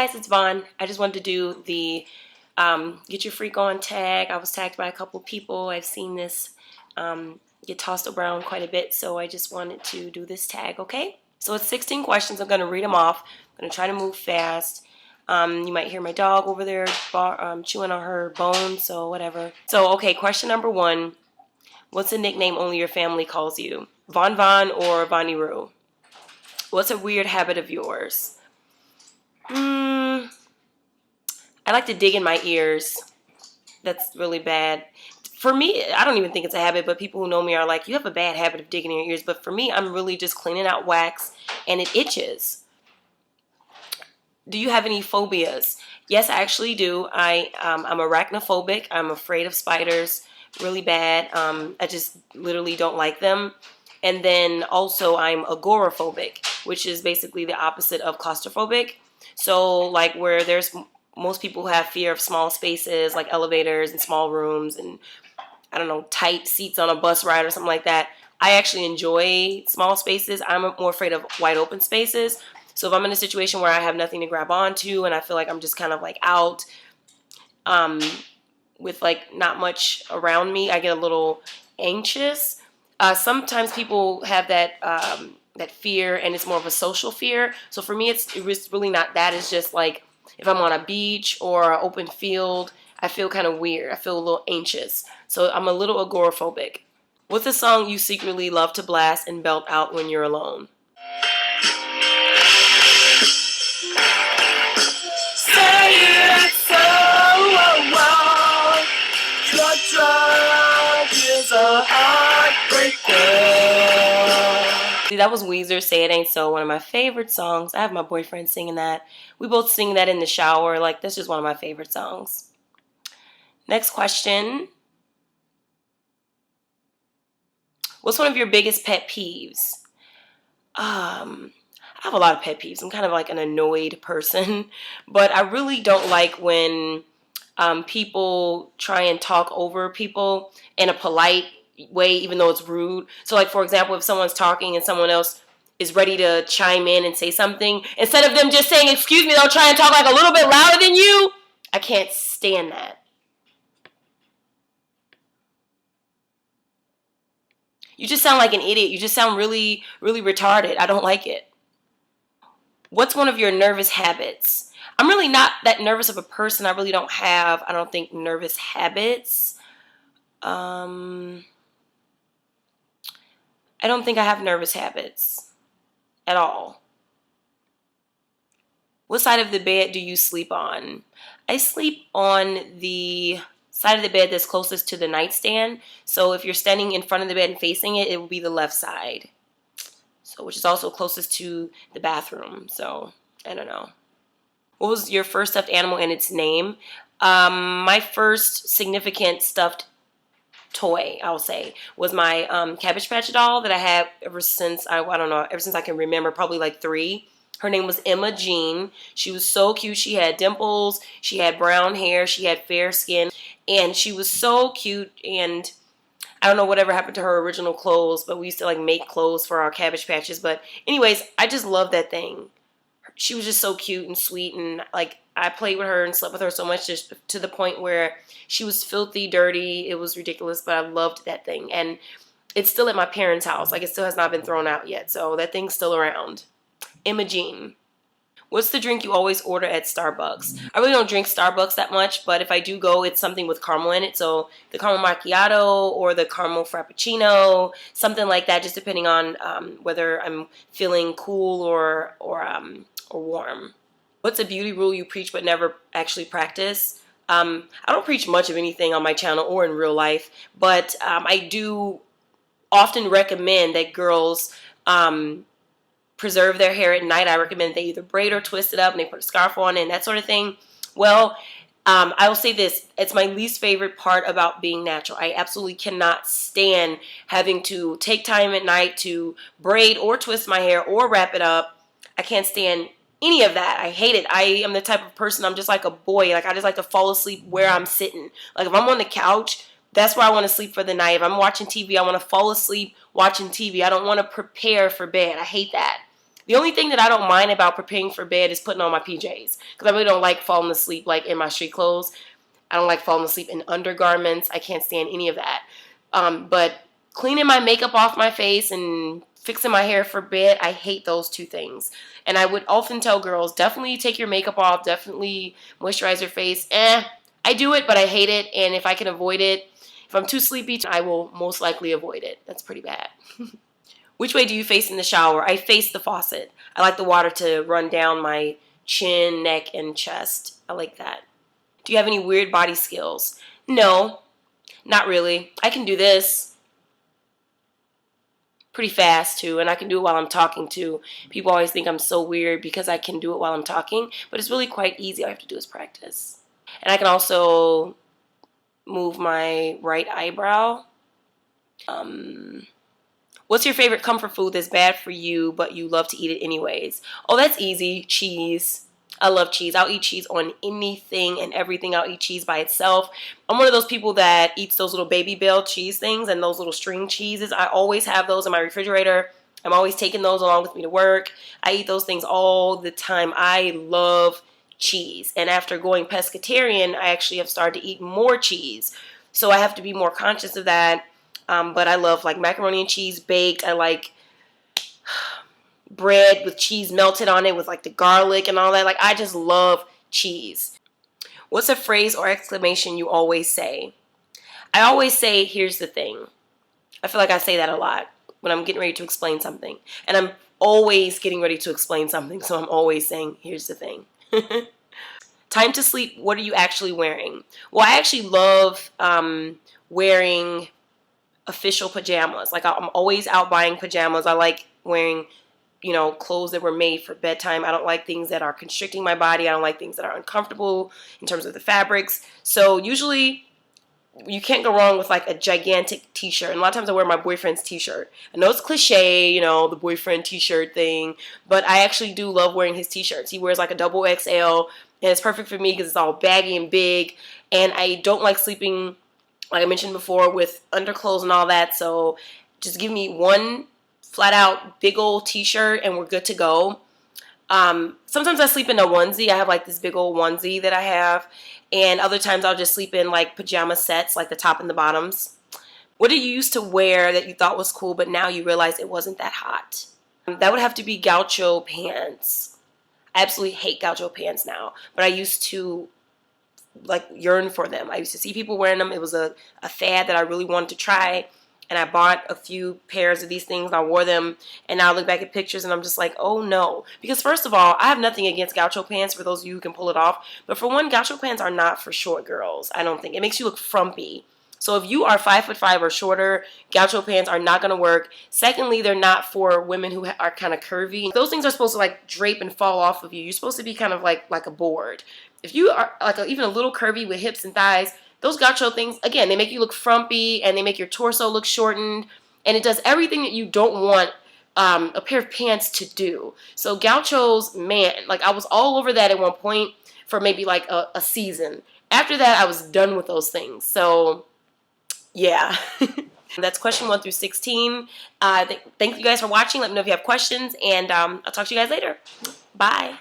guys, it's Vaughn. I just wanted to do the get your freak on tag. I was tagged by a couple people. I've seen this get tossed around quite a bit, so I just wanted to do this tag, okay? So it's 16 questions. I'm going to read them off. I'm going to try to move fast. You might hear my dog over there chewing on her bones, so whatever. So, okay, question number 1. What's a nickname only your family calls you? Von Von or Vonnie Roo? What's a weird habit of yours? I like to dig in my ears. That's really bad. For me, I don't even think it's a habit, but people who know me are like, you have a bad habit of digging in your ears. But for me, I'm really just cleaning out wax, and it itches. Do you have any phobias? Yes, I actually do. I'm arachnophobic. I'm afraid of spiders really bad. I just literally don't like them. And then also I'm agoraphobic, which is basically the opposite of claustrophobic. So like where there's most people have fear of small spaces like elevators and small rooms and I don't know, tight seats on a bus ride or something like that. I actually enjoy small spaces. I'm more afraid of wide open spaces. So if I'm in a situation where I have nothing to grab onto and I feel like I'm just kind of like out with like not much around me, I get a little anxious. Sometimes people have that that fear, and it's more of a social fear. So for me, it's really not that. It's just like if I'm on a beach or an open field, I feel kind of weird. I feel a little anxious. So I'm a little agoraphobic. What's a song you secretly love to blast and belt out when you're alone? Say it so, your drug is a heartbreaker. See, that was Weezer, Say It Ain't So, one of my favorite songs. I have my boyfriend singing that. We both sing that in the shower. Like, that's just one of my favorite songs. Next question. What's one of your biggest pet peeves? I have a lot of pet peeves. I'm kind of like an annoyed person, but I really don't like when people try and talk over people in a polite way, even though it's rude. So like, for example, if someone's talking and someone else is ready to chime in and say something, instead of them just saying, excuse me, they'll try and talk like a little bit louder than you. I can't stand that. You just sound like an idiot. You just sound really, really retarded. I don't like it. What's one of your nervous habits? I'm really not that nervous of a person. I really don't have, I don't think, nervous habits. I don't think I have nervous habits at all. What side of the bed do you sleep on? I sleep on the side of the bed that's closest to the nightstand. So if you're standing in front of the bed and facing it, it will be the left side. So which is also closest to the bathroom. So I don't know. What was your first stuffed animal and its name? My first significant stuffed toy, I'll say, was my Cabbage Patch doll that I had ever since ever since I can remember, probably like 3. Her name was Emma Jean. She was so cute. She had dimples. She had brown hair. She had fair skin. And she was so cute. And I don't know whatever happened to her original clothes, but we used to like make clothes for our Cabbage Patches. But anyways, I just love that thing. She was just so cute and sweet. And like I played with her and slept with her so much just to the point where she was filthy, dirty. It was ridiculous, but I loved that thing. And it's still at my parents' house. Like it still has not been thrown out yet. So that thing's still around. Emma Jean. What's the drink you always order at Starbucks? I really don't drink Starbucks that much, but if I do go, it's something with caramel in it. So the caramel macchiato or the caramel frappuccino, something like that, just depending on whether I'm feeling cool or warm. What's a beauty rule you preach but never actually practice? I don't preach much of anything on my channel or in real life, but I do often recommend that girls preserve their hair at night. I recommend they either braid or twist it up and they put a scarf on it and that sort of thing. Well, I will say this. It's my least favorite part about being natural. I absolutely cannot stand having to take time at night to braid or twist my hair or wrap it up. I can't stand any of that. I hate it. I am the type of person, I'm just like a boy. Like I just like to fall asleep where I'm sitting. Like if I'm on the couch, that's where I want to sleep for the night. If I'm watching TV, I want to fall asleep watching TV. I don't want to prepare for bed. I hate that. The only thing that I don't mind about preparing for bed is putting on my PJs, because I really don't like falling asleep like in my street clothes. I don't like falling asleep in undergarments. I can't stand any of that. But cleaning my makeup off my face and fixing my hair for bed, I hate those two things. And I would often tell girls, definitely take your makeup off, definitely moisturize your face. I do it, but I hate it. And if I can avoid it, if I'm too sleepy, I will most likely avoid it. That's pretty bad. Which way do you face in the shower? I face the faucet. I like the water to run down my chin, neck, and chest. I like that. Do you have any weird body skills? No, not really. I can do this pretty fast too, and I can do it while I'm talking too. People always think I'm so weird because I can do it while I'm talking, but it's really quite easy. All I have to do is practice. And I can also move my right eyebrow. What's your favorite comfort food that's bad for you, but you love to eat it anyways? Oh, that's easy. Cheese. I love cheese. I'll eat cheese on anything and everything. I'll eat cheese by itself. I'm one of those people that eats those little Baby Bell cheese things and those little string cheeses. I always have those in my refrigerator. I'm always taking those along with me to work. I eat those things all the time. I love cheese. And after going pescatarian, I actually have started to eat more cheese. So I have to be more conscious of that. But I love like macaroni and cheese baked. I like bread with cheese melted on it with like the garlic and all that. Like, I just love cheese. What's a phrase or exclamation you always say? I always say, here's the thing. I feel like I say that a lot when I'm getting ready to explain something. And I'm always getting ready to explain something, so I'm always saying, here's the thing. Time to sleep, what are you actually wearing? Well, I actually love wearing official pajamas. Like, I'm always out buying pajamas. I like wearing, you know, clothes that were made for bedtime. I don't like things that are constricting my body. I don't like things that are uncomfortable in terms of the fabrics. So usually you can't go wrong with like a gigantic t-shirt. And a lot of times I wear my boyfriend's t-shirt. I know it's cliche, you know, the boyfriend t-shirt thing, but I actually do love wearing his t-shirts. He wears like a double XL, and it's perfect for me because it's all baggy and big. And I don't like sleeping, like I mentioned before, with underclothes and all that. So just give me one flat out big old t-shirt and we're good to go. Sometimes I sleep in a onesie. I have like this big old onesie that I have. And other times I'll just sleep in like pajama sets, like the top and the bottoms. What did you used to wear that you thought was cool, but now you realize it wasn't that hot? That would have to be gaucho pants. I absolutely hate gaucho pants now, but I used to like yearn for them. I used to see people wearing them. It was a fad that I really wanted to try. And I bought a few pairs of these things. I wore them, and now I look back at pictures, and I'm just like, oh no. Because first of all, I have nothing against gaucho pants for those of you who can pull it off. But for one, gaucho pants are not for short girls, I don't think. It makes you look frumpy. So if you are 5'5" or shorter, gaucho pants are not going to work. Secondly, they're not for women who are kind of curvy. Those things are supposed to like drape and fall off of you. You're supposed to be kind of like a board. If you are like even a little curvy with hips and thighs, those gaucho things, again, they make you look frumpy and they make your torso look shortened, and it does everything that you don't want a pair of pants to do. So gauchos, man, like I was all over that at one point for maybe like a season. After that, I was done with those things. So yeah. That's question 1 through 16. Thank you guys for watching. Let me know if you have questions, and I'll talk to you guys later. Bye.